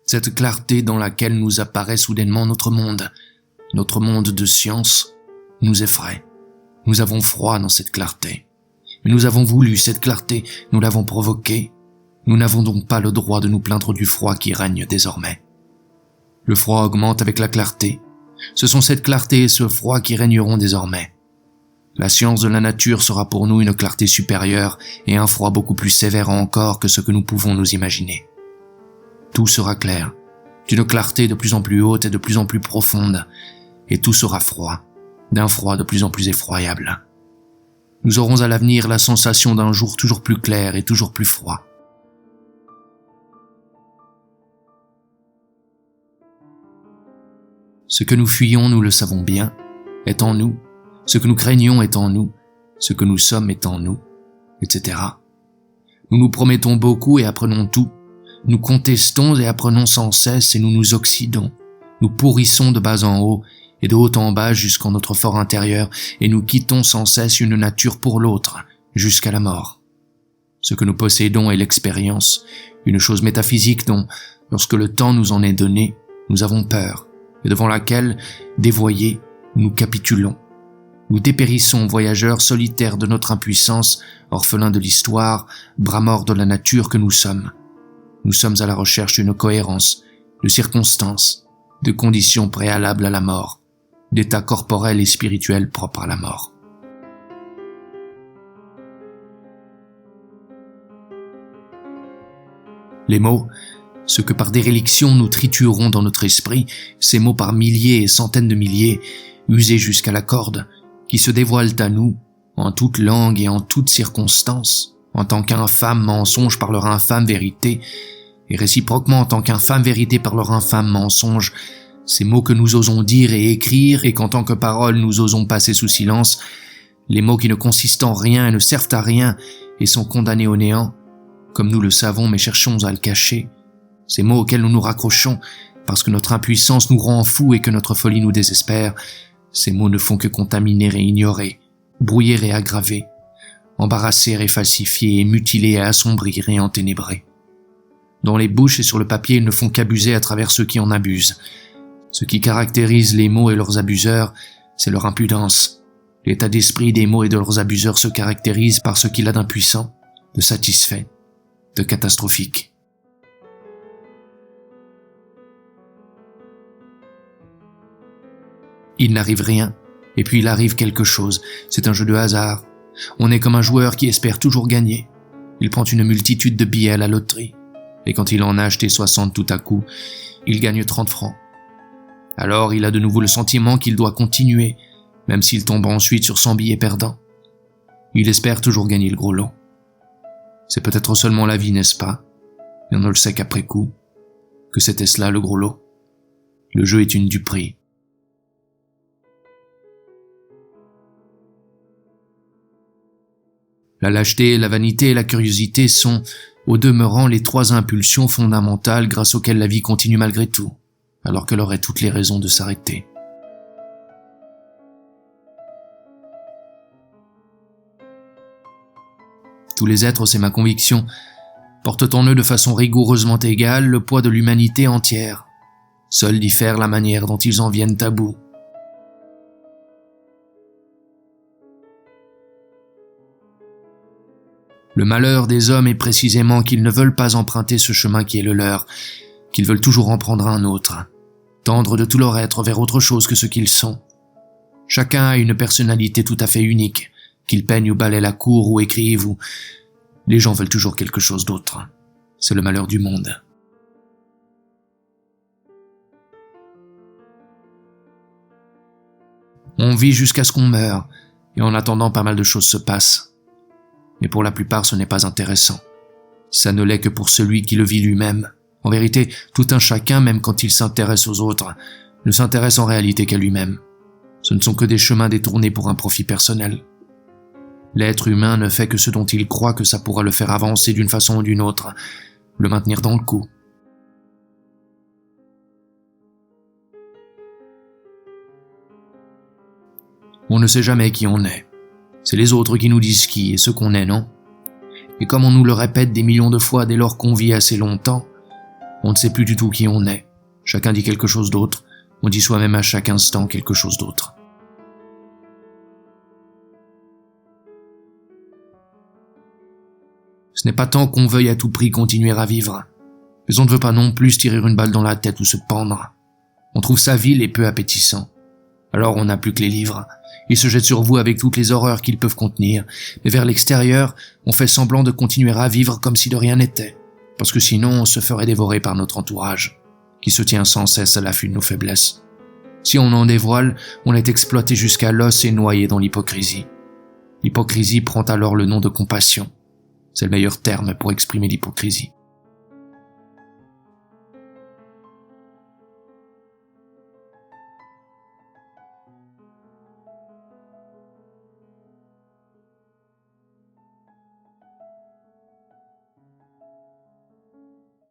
Cette clarté dans laquelle nous apparaît soudainement notre monde de science, nous effraie. Nous avons froid dans cette clarté. Mais nous avons voulu cette clarté, nous l'avons provoquée. Nous n'avons donc pas le droit de nous plaindre du froid qui règne désormais. Le froid augmente avec la clarté. Ce sont cette clarté et ce froid qui régneront désormais. La science de la nature sera pour nous une clarté supérieure et un froid beaucoup plus sévère encore que ce que nous pouvons nous imaginer. Tout sera clair, d'une clarté de plus en plus haute et de plus en plus profonde, et tout sera froid, d'un froid de plus en plus effroyable. Nous aurons à l'avenir la sensation d'un jour toujours plus clair et toujours plus froid. Ce que nous fuyons, nous le savons bien, est en nous. Ce que nous craignons est en nous. Ce que nous sommes est en nous, etc. Nous nous promettons beaucoup et apprenons tout. Nous contestons et apprenons sans cesse et nous nous oxydons. Nous pourrissons de bas en haut et de haut en bas jusqu'en notre fort intérieur et nous quittons sans cesse une nature pour l'autre, jusqu'à la mort. Ce que nous possédons est l'expérience, une chose métaphysique dont, lorsque le temps nous en est donné, nous avons peur, et devant laquelle, dévoyés, nous capitulons. Nous dépérissons, voyageurs solitaires de notre impuissance, orphelins de l'histoire, bras morts de la nature que nous sommes. Nous sommes à la recherche d'une cohérence, de circonstances, de conditions préalables à la mort, d'états corporels et spirituels propres à la mort. Les mots, ce que par déréliction nous triturons dans notre esprit, ces mots par milliers et centaines de milliers, usés jusqu'à la corde, qui se dévoilent à nous, en toute langue et en toute circonstance, en tant qu'infâme mensonge par leur infâme vérité, et réciproquement en tant qu'infâme vérité par leur infâme mensonge, ces mots que nous osons dire et écrire et qu'en tant que paroles nous osons passer sous silence, les mots qui ne consistent en rien et ne servent à rien et sont condamnés au néant, comme nous le savons mais cherchons à le cacher, ces mots auxquels nous nous raccrochons parce que notre impuissance nous rend fous et que notre folie nous désespère, ces mots ne font que contaminer et ignorer, brouiller et aggraver, embarrasser et falsifier et mutiler et assombrir et enténébrer. Dans les bouches et sur le papier, ils ne font qu'abuser à travers ceux qui en abusent. Ce qui caractérise les mots et leurs abuseurs, c'est leur impudence. L'état d'esprit des mots et de leurs abuseurs se caractérise par ce qu'il a d'impuissant, de satisfait, de catastrophique. Il n'arrive rien, et puis il arrive quelque chose. C'est un jeu de hasard. On est comme un joueur qui espère toujours gagner. Il prend une multitude de billets à la loterie. Et quand il en a acheté 60 tout à coup, il gagne 30 francs. Alors il a de nouveau le sentiment qu'il doit continuer, même s'il tombe ensuite sur 100 billets perdants. Il espère toujours gagner le gros lot. C'est peut-être seulement la vie, n'est-ce pas? Et on ne le sait qu'après coup, que c'était cela le gros lot. Le jeu est une duperie. La lâcheté, la vanité et la curiosité sont, au demeurant, les trois impulsions fondamentales grâce auxquelles la vie continue malgré tout, alors qu'elle aurait toutes les raisons de s'arrêter. Tous les êtres, c'est ma conviction, portent en eux de façon rigoureusement égale le poids de l'humanité entière. Seule diffère la manière dont ils en viennent à bout. Le malheur des hommes est précisément qu'ils ne veulent pas emprunter ce chemin qui est le leur, qu'ils veulent toujours en prendre un autre, tendre de tout leur être vers autre chose que ce qu'ils sont. Chacun a une personnalité tout à fait unique, qu'ils peignent ou balaient la cour ou écrivent ou... Les gens veulent toujours quelque chose d'autre. C'est le malheur du monde. On vit jusqu'à ce qu'on meure, et en attendant pas mal de choses se passent. Mais pour la plupart, ce n'est pas intéressant. Ça ne l'est que pour celui qui le vit lui-même. En vérité, tout un chacun, même quand il s'intéresse aux autres, ne s'intéresse en réalité qu'à lui-même. Ce ne sont que des chemins détournés pour un profit personnel. L'être humain ne fait que ce dont il croit que ça pourra le faire avancer d'une façon ou d'une autre, le maintenir dans le coup. On ne sait jamais qui on est. C'est les autres qui nous disent qui et ce qu'on est, non? Et comme on nous le répète des millions de fois dès lors qu'on vit assez longtemps, On ne sait plus du tout qui on est. Chacun dit quelque chose d'autre. On dit soi-même à chaque instant quelque chose d'autre. Ce n'est pas tant qu'on veuille à tout prix continuer à vivre, mais on ne veut pas non plus se tirer une balle dans la tête ou se pendre. On trouve ça vil et peu appétissant. Alors on n'a plus que les livres. Ils se jettent sur vous avec toutes les horreurs qu'ils peuvent contenir, mais vers l'extérieur, on fait semblant de continuer à vivre comme si de rien n'était, parce que sinon on se ferait dévorer par notre entourage, qui se tient sans cesse à l'affût de nos faiblesses. Si on en dévoile, on est exploité jusqu'à l'os et noyé dans l'hypocrisie. L'hypocrisie prend alors le nom de compassion. C'est le meilleur terme pour exprimer l'hypocrisie.